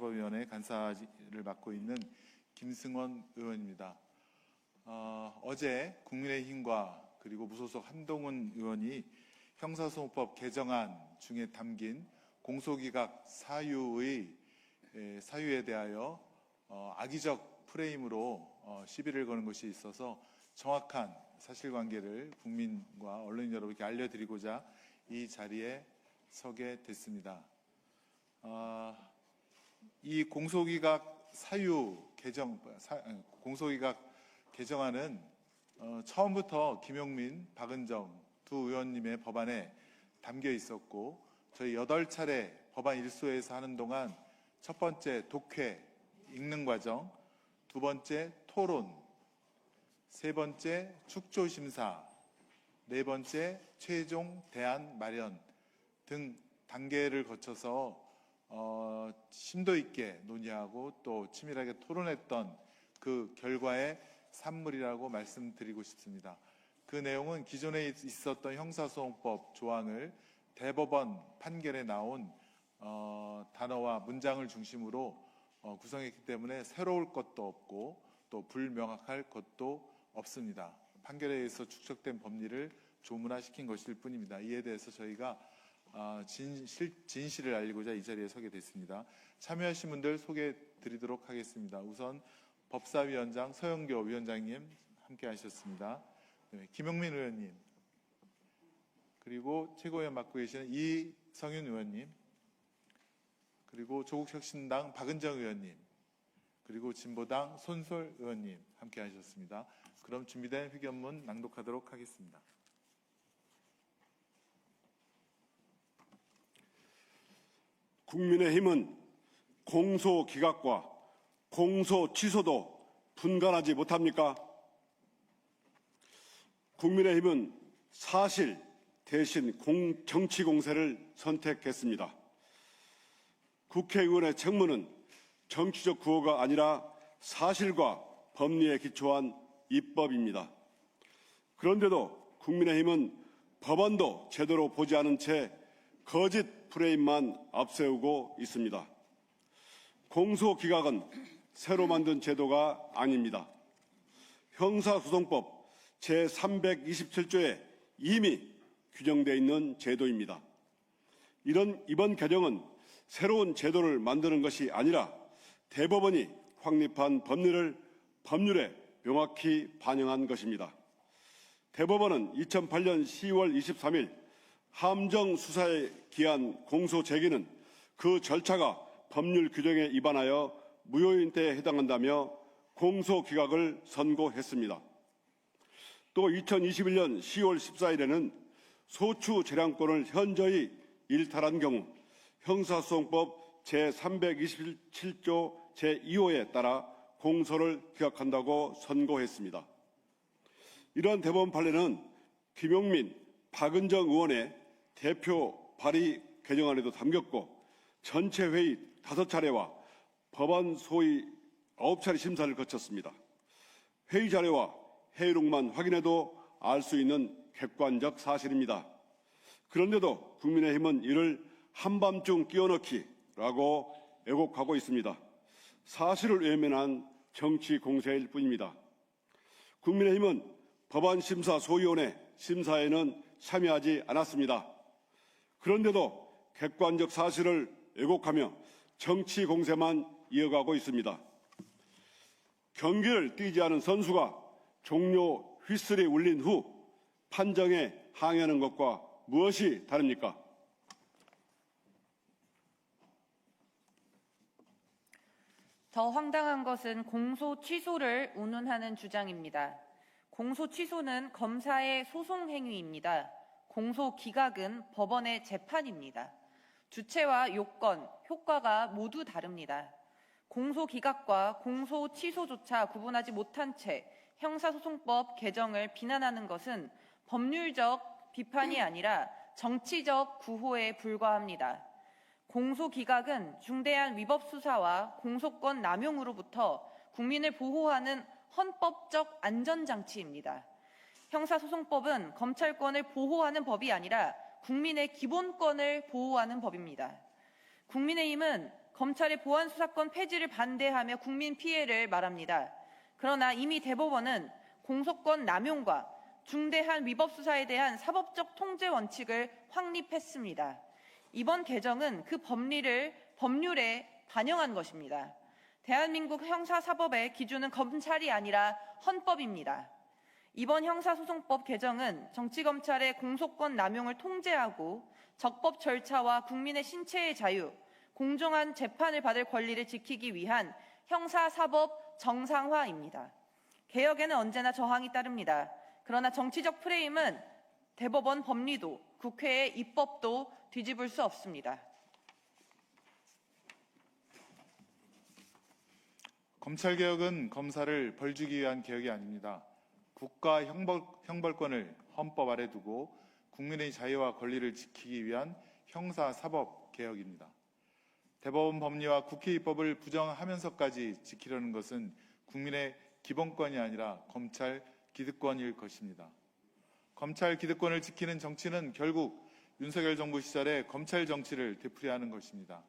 형사사법위원회 간사를 맡고 있는 김승원 의원입니다. 어제 국민의힘과 그리고 무소속 한동훈 의원이 형사소송법 개정안 중에 담긴 공소기각 사유에 대하여 악의적 프레임으로 시비를 거는 것이 있어서 정확한 사실관계를 국민과 언론인 여러분께 알려드리고자 이 자리에 서게 됐습니다. 이 공소기각 공소기각 개정안은 처음부터 김용민, 박은정 두 의원님의 법안에 담겨 있었고 저희 8차례 법안 일소에서 하는 동안 첫 번째 독회 읽는 과정, 두 번째 토론, 세 번째 축조심사, 네 번째 최종 대안 마련 등 단계를 거쳐서 심도 있게 논의하고 또 치밀하게 토론했던 그 결과의 산물이라고 말씀드리고 싶습니다. 그 내용은 기존에 있었던 형사소송법 조항을 대법원 판결에 나온 단어와 문장을 중심으로 구성했기 때문에 새로울 것도 없고 또 불명확할 것도 없습니다. 판결에 의해서 축적된 법리를 조문화시킨 것일 뿐입니다. 이에 대해서 저희가 진실을 알리고자 이 자리에 서게 됐습니다. 참여하신 분들 소개해 드리도록 하겠습니다. 우선 법사위원장 서영교 위원장님 함께 하셨습니다. 네, 김용민 의원님, 그리고 최고위원 맡고 계시는 이성윤 의원님, 그리고 조국혁신당 박은정 의원님, 그리고 진보당 손솔 의원님 함께 하셨습니다. 그럼 준비된 회견문 낭독하도록 하겠습니다. 국민의힘은 공소기각과 공소취소도 분간하지 못합니까? 국민의힘은 사실 대신 정치공세를 선택했습니다. 국회의원의 책무는 정치적 구호가 아니라 사실과 법리에 기초한 입법입니다. 그런데도 국민의힘은 법안도 제대로 보지 않은 채 거짓 프레임만 앞세우고 있습니다. 공소기각은 새로 만든 제도가 아닙니다. 형사소송법 제327조에 이미 규정되어 있는 제도입니다. 이번 개정은 새로운 제도를 만드는 것이 아니라 대법원이 확립한 법률에 명확히 반영한 것입니다. 대법원은 2008년 10월 23일 함정 수사에 기한 공소 제기는 그 절차가 법률 규정에 위반하여 무효인태에 해당한다며 공소 기각을 선고했습니다. 또 2021년 10월 14일에는 소추 재량권을 현저히 일탈한 경우 형사소송법 제327조 제2호에 따라 공소를 기각한다고 선고했습니다. 이러한 대법원 판례는 김용민, 박은정 의원의 대표 발의 개정안에도 담겼고 전체 회의 5차례와 법안 소위 9차례 심사를 거쳤습니다. 회의 자료와 회의록만 확인해도 알 수 있는 객관적 사실입니다. 그런데도 국민의힘은 이를 한밤중 끼워넣기라고 왜곡하고 있습니다. 사실을 외면한 정치 공세일 뿐입니다. 국민의힘은 법안심사소위원회 심사에는 참여하지 않았습니다. 그런데도 객관적 사실을 왜곡하며 정치 공세만 이어가고 있습니다. 경기를 뛰지 않은 선수가 종료 휘슬이 울린 후 판정에 항의하는 것과 무엇이 다릅니까? 더 황당한 것은 공소 취소를 운운하는 주장입니다. 공소 취소는 검사의 소송 행위입니다. 공소 기각은 법원의 재판입니다. 주체와 요건, 효과가 모두 다릅니다. 공소 기각과 공소 취소조차 구분하지 못한 채 형사소송법 개정을 비난하는 것은 법률적 비판이 아니라 정치적 구호에 불과합니다. 공소 기각은 중대한 위법 수사와 공소권 남용으로부터 국민을 보호하는 헌법적 안전장치입니다. 형사소송법은 검찰권을 보호하는 법이 아니라 국민의 기본권을 보호하는 법입니다. 국민의힘은 검찰의 보안수사권 폐지를 반대하며 국민 피해를 말합니다. 그러나 이미 대법원은 공소권 남용과 중대한 위법 수사에 대한 사법적 통제 원칙을 확립했습니다. 이번 개정은 그 법률에 반영한 것입니다. 대한민국 형사사법의 기준은 검찰이 아니라 헌법입니다. 이번 형사소송법 개정은 정치검찰의 공소권 남용을 통제하고 적법 절차와 국민의 신체의 자유, 공정한 재판을 받을 권리를 지키기 위한 형사사법 정상화입니다. 개혁에는 언제나 저항이 따릅니다. 그러나 정치적 프레임은 대법원 법리도 국회의 입법도 뒤집을 수 없습니다. 검찰개혁은 검사를 벌주기 위한 개혁이 아닙니다. 국가 형벌권을 헌법 아래 두고 국민의 자유와 권리를 지키기 위한 형사사법 개혁입니다. 대법원 법리와 국회 입법을 부정하면서까지 지키려는 것은 국민의 기본권이 아니라 검찰 기득권일 것입니다. 검찰 기득권을 지키는 정치는 결국 윤석열 정부 시절에 검찰 정치를 되풀이하는 것입니다.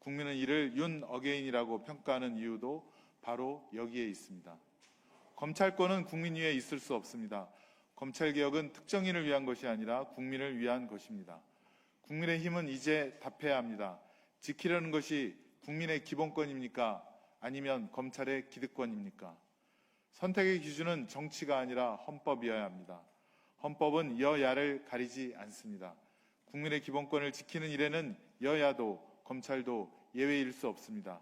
국민은 이를 윤 어게인이라고 평가하는 이유도 바로 여기에 있습니다. 검찰권은 국민 위에 있을 수 없습니다. 검찰개혁은 특정인을 위한 것이 아니라 국민을 위한 것입니다. 국민의힘은 이제 답해야 합니다. 지키려는 것이 국민의 기본권입니까? 아니면 검찰의 기득권입니까? 선택의 기준은 정치가 아니라 헌법이어야 합니다. 헌법은 여야를 가리지 않습니다. 국민의 기본권을 지키는 일에는 여야도 검찰도 예외일 수 없습니다.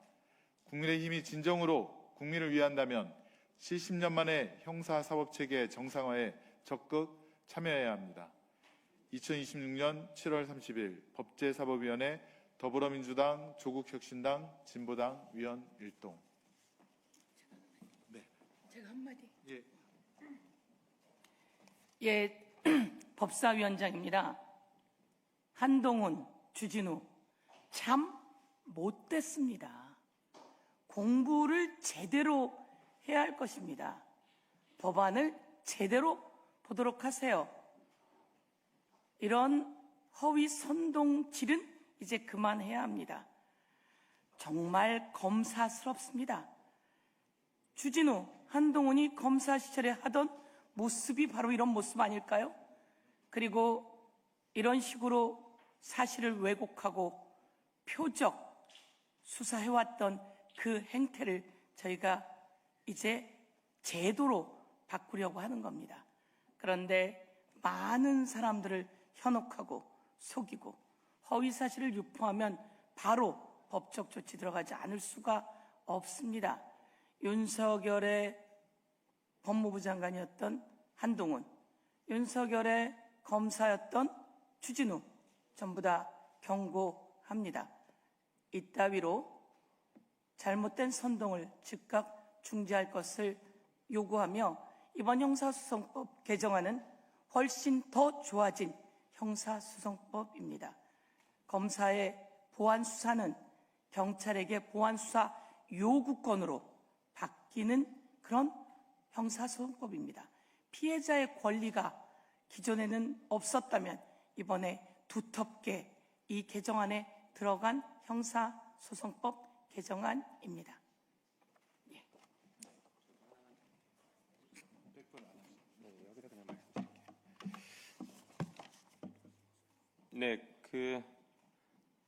국민의힘이 진정으로 국민을 위한다면 70년 만에 형사사법체계 정상화에 적극 참여해야 합니다. 2026년 7월 30일 법제사법위원회 더불어민주당, 조국혁신당, 진보당 위원 일동. 네. 제가 한마디. 예. 예, 법사위원장입니다. 한동훈, 주진우 참 못됐습니다. 공부를 제대로 해야 할 것입니다. 법안을 제대로 보도록 하세요. 이런 허위 선동질은 이제 그만해야 합니다. 정말 검사스럽습니다. 주진우, 한동훈이 검사 시절에 하던 모습이 바로 이런 모습 아닐까요? 그리고 이런 식으로 사실을 왜곡하고 표적 수사해왔던 그 행태를 저희가 이제 제도로 바꾸려고 하는 겁니다. 그런데 많은 사람들을 현혹하고 속이고 허위 사실을 유포하면 바로 법적 조치 들어가지 않을 수가 없습니다. 윤석열의 법무부 장관이었던 한동훈, 윤석열의 검사였던 주진우 전부 다 경고합니다. 이따위로 잘못된 선동을 즉각 중지할 것을 요구하며 이번 형사소송법 개정안은 훨씬 더 좋아진 형사소송법입니다. 검사의 보안수사는 경찰에게 보안수사 요구권으로 바뀌는 그런 형사소송법입니다. 피해자의 권리가 기존에는 없었다면 이번에 두텁게 이 개정안에 들어간 형사소송법 개정안입니다. 예. 네,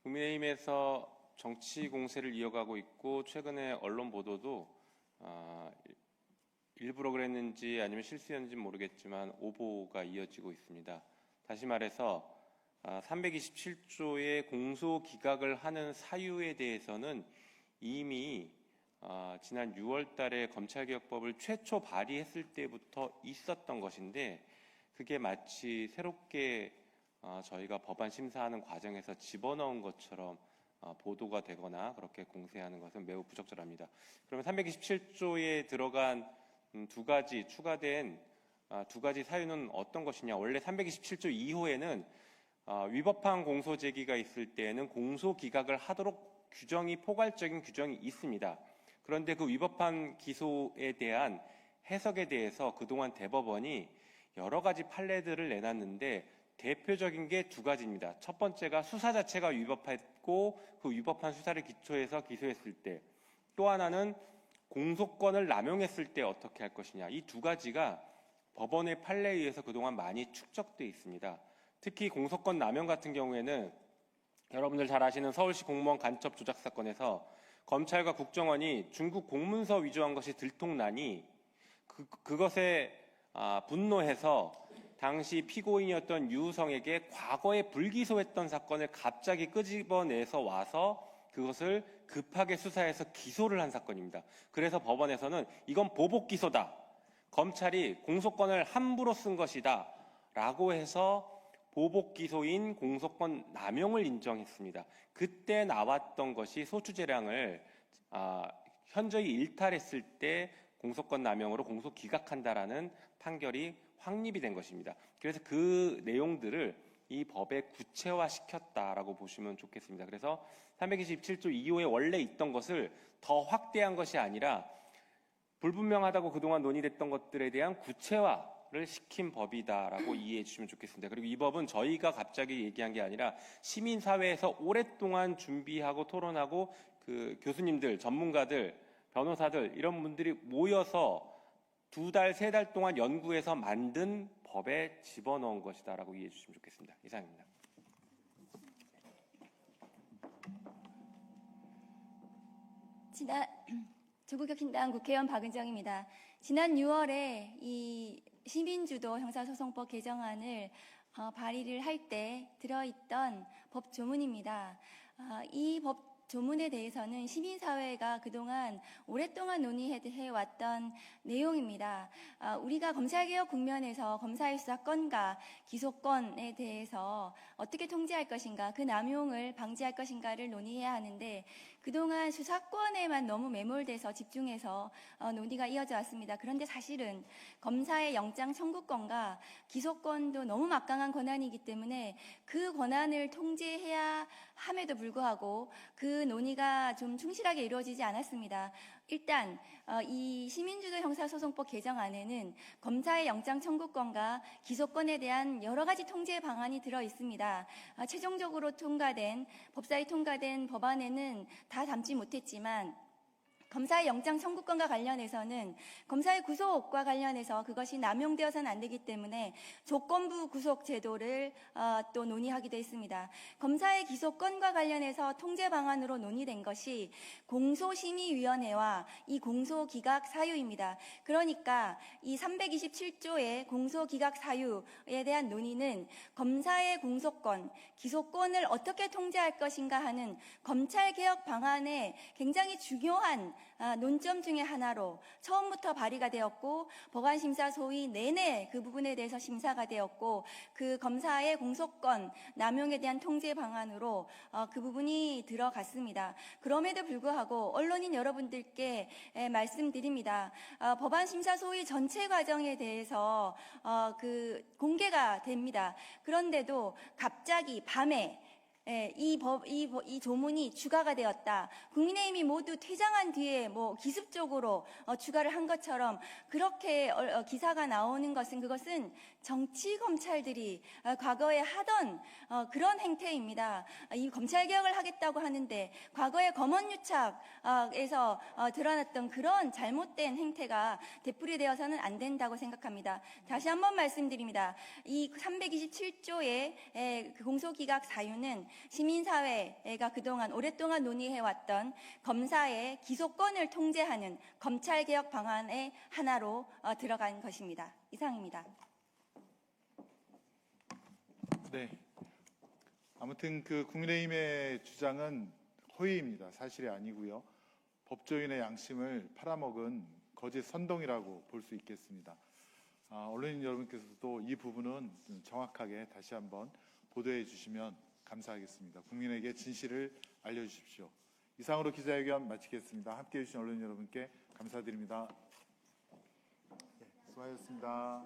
국민의힘에서 정치 공세를 이어가고 있고 최근에 언론 보도도 일부러 그랬는지 아니면 실수였는지 모르겠지만 오보가 이어지고 있습니다. 다시 말해서 327조의 공소 기각을 하는 사유에 대해서는 이미 지난 6월 달에 검찰개혁법을 최초 발의했을 때부터 있었던 것인데 그게 마치 새롭게 저희가 법안 심사하는 과정에서 집어넣은 것처럼 보도가 되거나 그렇게 공세하는 것은 매우 부적절합니다. 그러면 327조에 들어간 두 가지 추가된 두 가지 사유는 어떤 것이냐? 원래 327조 2호에는 위법한 공소 제기가 있을 때에는 공소 기각을 하도록 규정이 포괄적인 규정이 있습니다. 그런데 그 위법한 기소에 대한 해석에 대해서 그동안 대법원이 여러 가지 판례들을 내놨는데 대표적인 게 두 가지입니다. 첫 번째가 수사 자체가 위법했고 그 위법한 수사를 기초해서 기소했을 때, 또 하나는 공소권을 남용했을 때 어떻게 할 것이냐. 이 두 가지가 법원의 판례에 의해서 그동안 많이 축적돼 있습니다. 특히 공소권 남용 같은 경우에는 여러분들 잘 아시는 서울시 공무원 간첩 조작 사건에서 검찰과 국정원이 중국 공문서 위조한 것이 들통나니 그것에 분노해서 당시 피고인이었던 유우성에게 과거에 불기소했던 사건을 갑자기 끄집어내서 와서 그것을 급하게 수사해서 기소를 한 사건입니다. 그래서 법원에서는 이건 보복 기소다, 검찰이 공소권을 함부로 쓴 것이다 라고 해서 보복 기소인 공소권 남용을 인정했습니다. 그때 나왔던 것이 소추재량을 현저히 일탈했을 때 공소권 남용으로 공소 기각한다라는 판결이 확립이 된 것입니다. 그래서 그 내용들을 이 법에 구체화시켰다라고 보시면 좋겠습니다. 그래서 327조 2호에 원래 있던 것을 더 확대한 것이 아니라 불분명하다고 그동안 논의됐던 것들에 대한 구체화를 시킨 법이다라고 이해해 주시면 좋겠습니다. 그리고 이 법은 저희가 갑자기 얘기한 게 아니라 시민사회에서 오랫동안 준비하고 토론하고 그 교수님들, 전문가들, 변호사들 이런 분들이 모여서 2달, 3달 동안 연구해서 만든 법에 집어넣은 것이다라고 이해해 주시면 좋겠습니다. 이상입니다. 조국혁신당 국회의원 박은정입니다. 지난 6월에 이 시민주도 형사소송법 개정안을 발의를 할 때 들어있던 법 조문입니다. 이 법 조문에 대해서는 시민사회가 그동안 오랫동안 논의해왔던 내용입니다. 우리가 검찰개혁 국면에서 검사의 수사권과 기소권에 대해서 어떻게 통제할 것인가, 그 남용을 방지할 것인가를 논의해야 하는데 그동안 수사권에만 너무 매몰돼서 집중해서 논의가 이어져 왔습니다. 그런데 사실은 검사의 영장 청구권과 기소권도 너무 막강한 권한이기 때문에 그 권한을 통제해야 함에도 불구하고 그 논의가 좀 충실하게 이루어지지 않았습니다. 일단 이 시민주도 형사소송법 개정안에는 검사의 영장 청구권과 기소권에 대한 여러 가지 통제 방안이 들어 있습니다. 최종적으로 법사위 통과된 법안에는 다 담지 못했지만 검사의 영장 청구권과 관련해서는 검사의 구속과 관련해서 그것이 남용되어서는 안 되기 때문에 조건부 구속 제도를 또 논의하기도 했습니다. 검사의 기소권과 관련해서 통제 방안으로 논의된 것이 공소심의위원회와 이 공소기각 사유입니다. 그러니까 이 327조의 공소기각 사유에 대한 논의는 검사의 공소권, 기소권을 어떻게 통제할 것인가 하는 검찰개혁 방안의 굉장히 중요한 논점 중에 하나로 처음부터 발의가 되었고 법안심사 소위 내내 그 부분에 대해서 심사가 되었고 그 검사의 공소권 남용에 대한 통제 방안으로 그 부분이 들어갔습니다. 그럼에도 불구하고 언론인 여러분들께 말씀드립니다. 법안심사 소위 전체 과정에 대해서 그 공개가 됩니다. 그런데도 갑자기 밤에 이 조문이 추가가 되었다. 국민의힘이 모두 퇴장한 뒤에 기습적으로 추가를 한 것처럼 그렇게 기사가 나오는 것은 그것은 정치 검찰들이 과거에 하던 그런 행태입니다. 이 검찰개혁을 하겠다고 하는데 과거에 검언유착에서 드러났던 그런 잘못된 행태가 되풀이되어서는 안 된다고 생각합니다. 다시 한번 말씀드립니다. 이 327조의 공소기각 사유는 시민사회가 그동안 오랫동안 논의해왔던 검사의 기소권을 통제하는 검찰개혁 방안의 하나로 들어간 것입니다. 이상입니다. 네. 아무튼 그 국민의힘의 주장은 허위입니다. 사실이 아니고요. 법조인의 양심을 팔아먹은 거짓 선동이라고 볼 수 있겠습니다. 언론인 여러분께서도 이 부분은 정확하게 다시 한번 보도해 주시면 감사하겠습니다. 국민에게 진실을 알려주십시오. 이상으로 기자회견 마치겠습니다. 함께해 주신 언론인 여러분께 감사드립니다. 네, 수고하셨습니다.